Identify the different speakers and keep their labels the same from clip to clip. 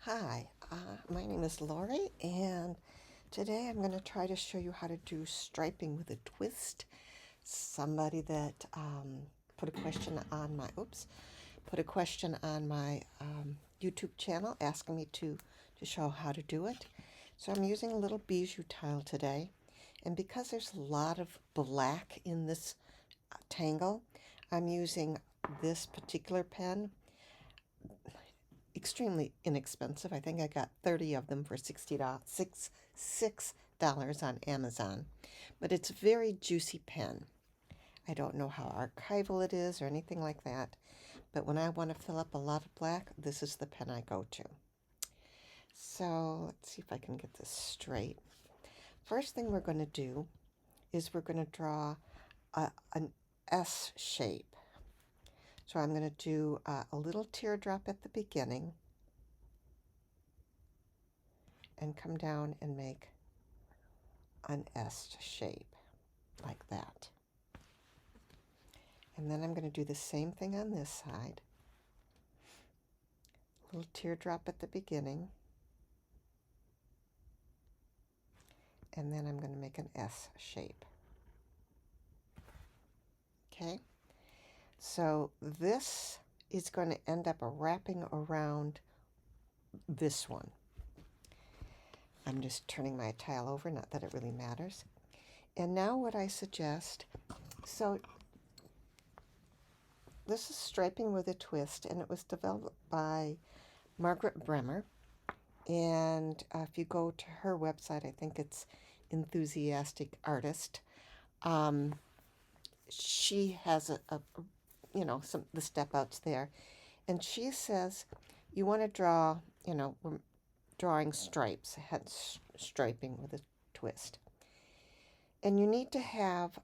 Speaker 1: Hi, my name is Lori, and today I'm going to try to show you how to do striping with a twist. Somebody that put a question on my YouTube channel asking me to show how to do it. So I'm using a little bijou tile today, and because there's a lot of black in this tangle, I'm using this particular pen, extremely inexpensive. I think I got 30 of them for $6 on Amazon. But it's a very juicy pen. I don't know how archival it is or anything like that. But when I want to fill up a lot of black, this is the pen I go to. So let's see if I can get this straight. First thing we're going to do is we're going to draw an S shape. So I'm going to do a little teardrop at the beginning and come down and make an S shape like that. And then I'm going to do the same thing on this side. A little teardrop at the beginning. And then I'm going to make an S shape. Okay? So this is going to end up wrapping around this one. I'm just turning my tile over, not that it really matters. And now what I suggest, so this is striping with a twist, and it was developed by Margaret Bremer. And if you go to her website, I think it's Enthusiastic Artist. She has some the step outs there, and she says you want to draw, we're drawing stripes, head striping with a twist, and you need to have,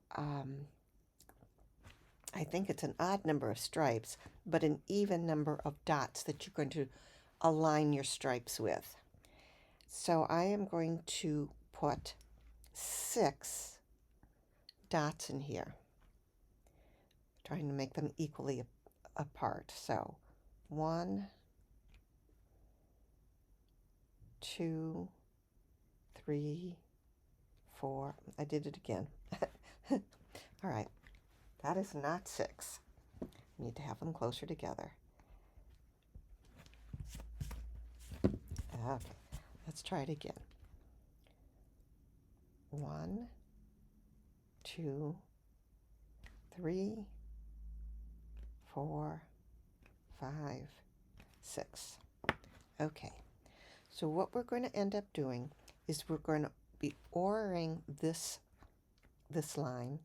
Speaker 1: I think it's an odd number of stripes, but an even number of dots that you're going to align your stripes with. So I am going to put 6 dots in here, trying to make them equally apart. So 1, 2, 3, 4. I did it again. All right, that is not 6. You need to have them closer together. Okay, let's try it again. 1, 2, 3, 4, 5, 6. Okay, so what we're going to end up doing is we're going to be oring this line,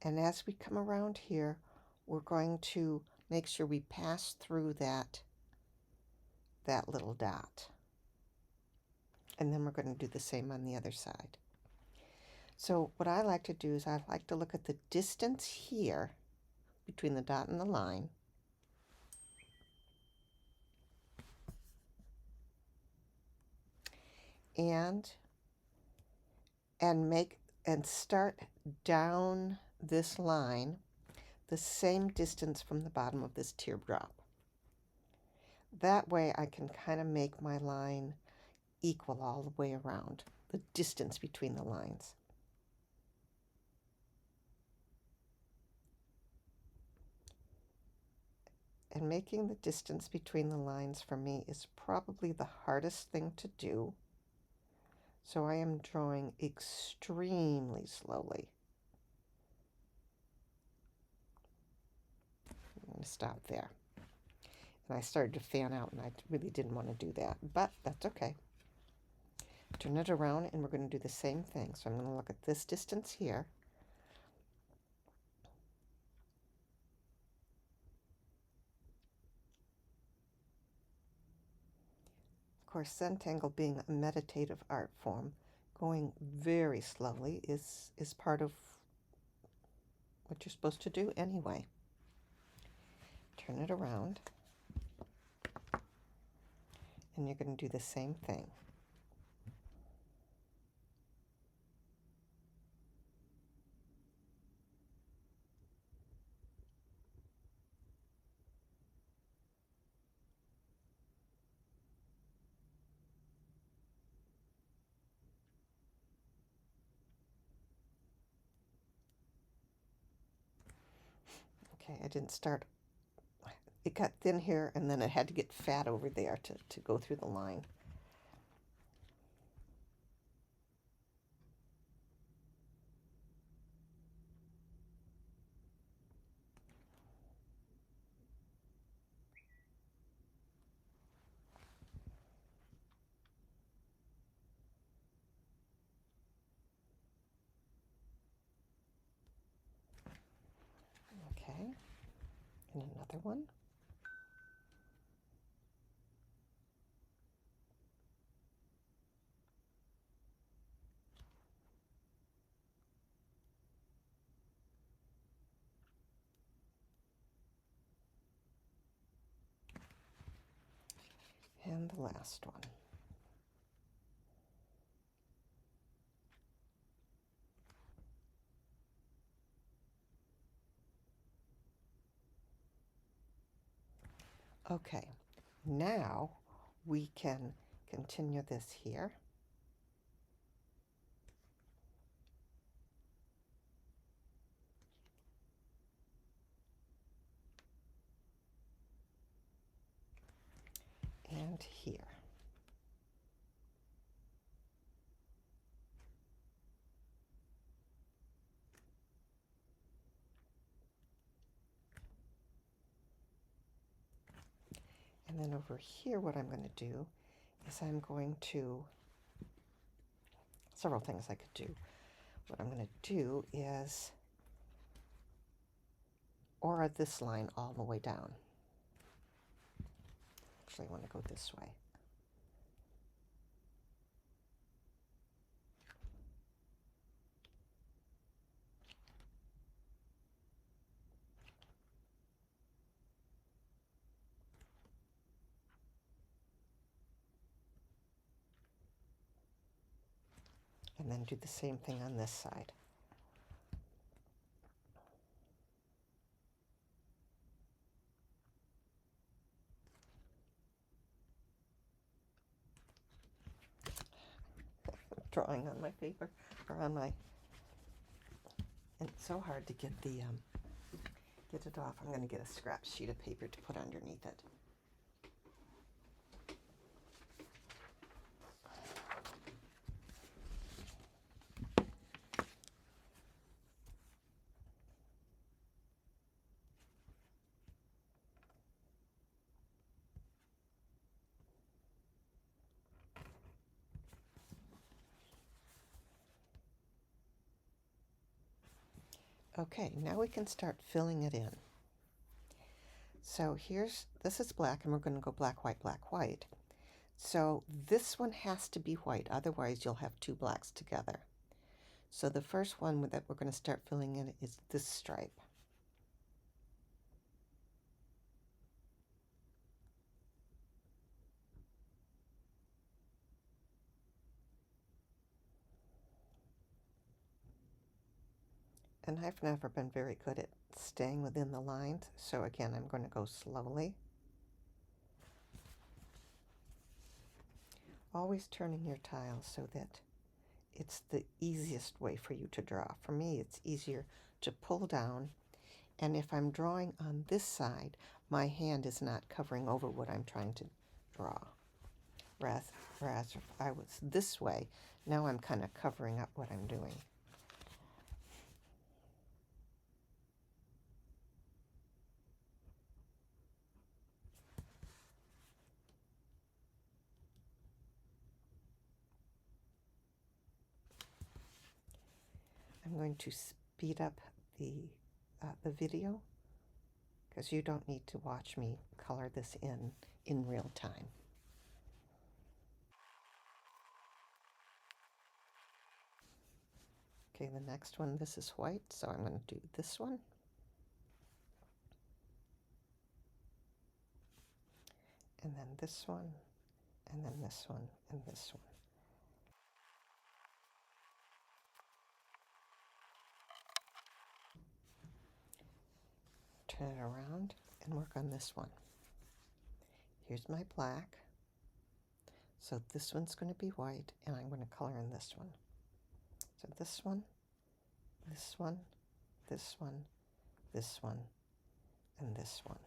Speaker 1: and as we come around here, we're going to make sure we pass through that little dot, and then we're going to do the same on the other side. So what I like to do is I like to look at the distance here between the dot and the line, and start down this line the same distance from the bottom of this teardrop. That way I can kind of make my line equal all the way around, the distance between the lines. And making the distance between the lines for me is probably the hardest thing to do. So I am drawing extremely slowly. I'm going to stop there. And I started to fan out, and I really didn't want to do that, but that's okay. Turn it around, and we're going to do the same thing. So I'm going to look at this distance here. Of course, Zentangle being a meditative art form, going very slowly is part of what you're supposed to do anyway. Turn it around, and you're going to do the same thing. Okay, I didn't start, it got thin here and then it had to get fat over there to go through the line. Okay, and another one. And the last one. Okay, now we can continue this here. And here. And then over here, what I'm going to do is I'm going to, several things I could do. What I'm going to do is aura this line all the way down. Actually, I want to go this way. And then do the same thing on this side. Drawing on my paper, or on my, and it's so hard to get the, get it off. I'm going to get a scrap sheet of paper to put underneath it. Okay, now we can start filling it in. So this is black, and we're going to go black, white, black, white. So this one has to be white, otherwise you'll have two blacks together. So the first one that we're going to start filling in is this stripe. And I've never been very good at staying within the lines, so again, I'm going to go slowly. Always turning your tile so that it's the easiest way for you to draw. For me, it's easier to pull down, and if I'm drawing on this side, my hand is not covering over what I'm trying to draw. Whereas if I was this way, now I'm kind of covering up what I'm doing. I'm going to speed up the video because you don't need to watch me color this in real time. Okay, the next one, this is white, so I'm going to do this one. And then this one, and then this one, and this one. Turn it around and work on this one. Here's my black. So this one's going to be white, and I'm going to color in this one. So this one, this one, this one, this one, and this one.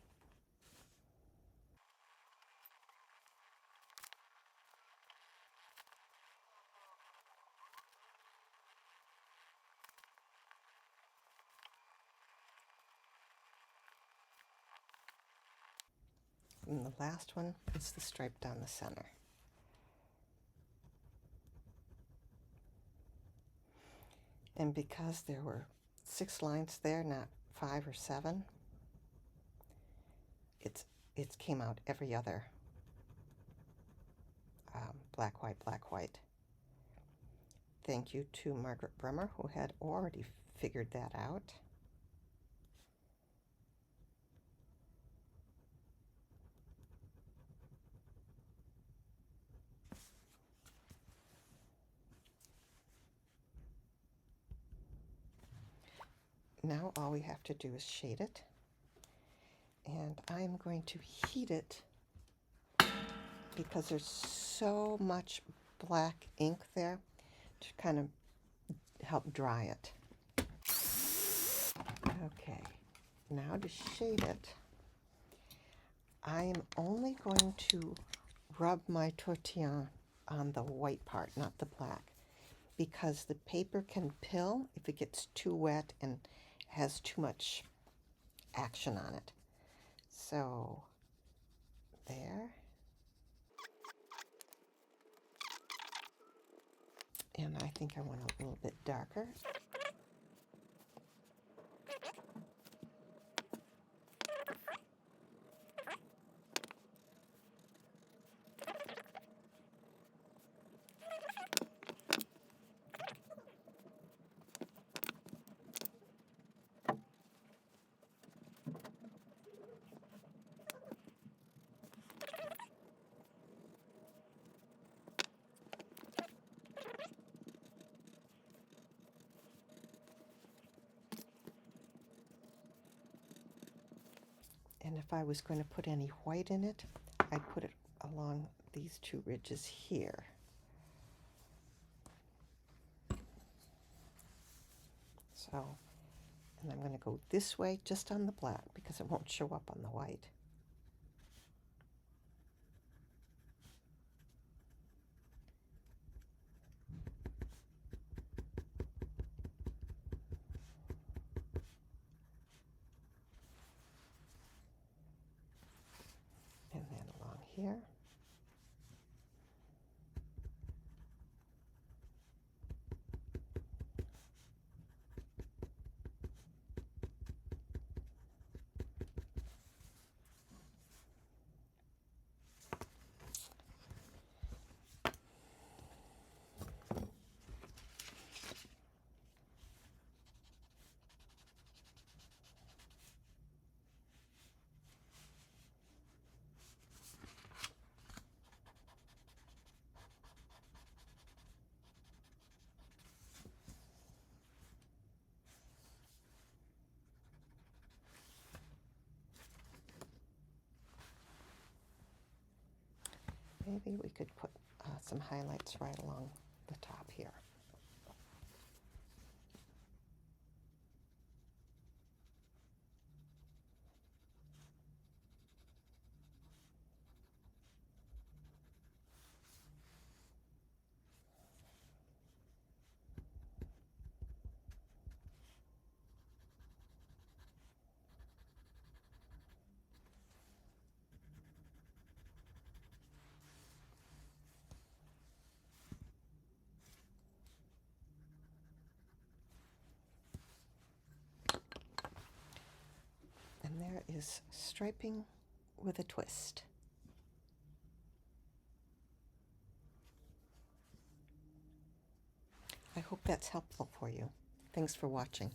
Speaker 1: And the last one is the stripe down the center. And because there were 6 lines there, not 5 or 7, it came out every other black, white, black, white. Thank you to Margaret Bremer, who had already figured that out. Now all we have to do is shade it, and I'm going to heat it because there's so much black ink there to kind of help dry it. Okay, now to shade it, I am only going to rub my tortillon on the white part, not the black, because the paper can pill if it gets too wet and has too much action on it. So there. And I think I want a little bit darker. And if I was going to put any white in it, I'd put it along these 2 ridges here. So, and I'm going to go this way just on the black because it won't show up on the white. And then along here. Maybe we could put some highlights right along the top here. And there is striping with a twist. I hope that's helpful for you. Thanks for watching.